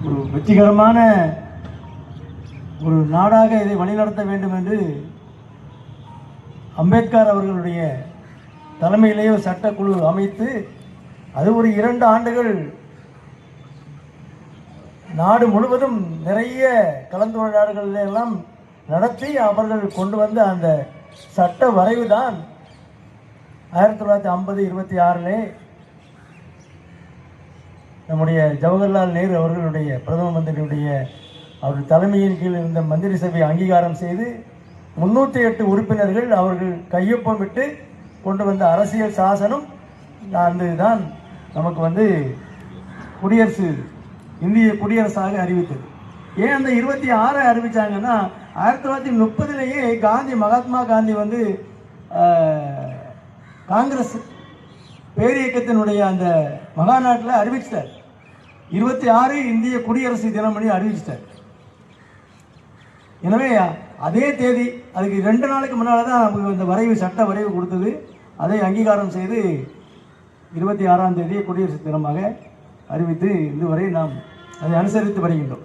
ஒரு வெற்றிகரமான ஒரு நாடாக இதை வழிநடத்த வேண்டும் என்று அம்பேத்கர் அவர்களுடைய தலைமையிலேயே ஒரு சட்டக்குழு அமைத்து அது ஒரு 2 ஆண்டுகள் நாடு முழுவதும் நிறைய கலந்துரையாடல்கள் எல்லாம் நடத்தி அவர்கள் கொண்டு வந்த அந்த சட்ட வரைவு தான் 1950-26 நம்முடைய ஜவஹர்லால் நேரு அவர்களுடைய பிரதம மந்திரியுடைய அவர்கள் தலைமையின் கீழ் இருந்த மந்திரி சபை அங்கீகாரம் செய்து 308 உறுப்பினர்கள் அவர்கள் கையொப்பமிட்டு கொண்டு வந்த அரசியல் சாசனம் தான் நமக்கு இந்திய குடியரசாக அறிவித்தது. ஏன் அந்த 26 அறிவிச்சாங்கன்னா 1930 காந்தி மகாத்மா காந்தி காங்கிரஸ் பேரியக்கத்தினுடைய அந்த மகாநாட்டில் அறிவிச்சிட்டார். 26 இந்திய குடியரசு தினம் பண்ணி அறிவிச்சிட்டார். எனவே அதே தேதி அதுக்கு 2 நாளுக்கு முன்னால் தான் நமக்கு இந்த வரைவு சட்ட வரைவு கொடுத்தது. அதை அங்கீகாரம் செய்து 26ஆம் தேதி குடியரசு தினமாக அறிவித்து இதுவரை நாம் அதை அனுசரித்து வருகின்றோம்.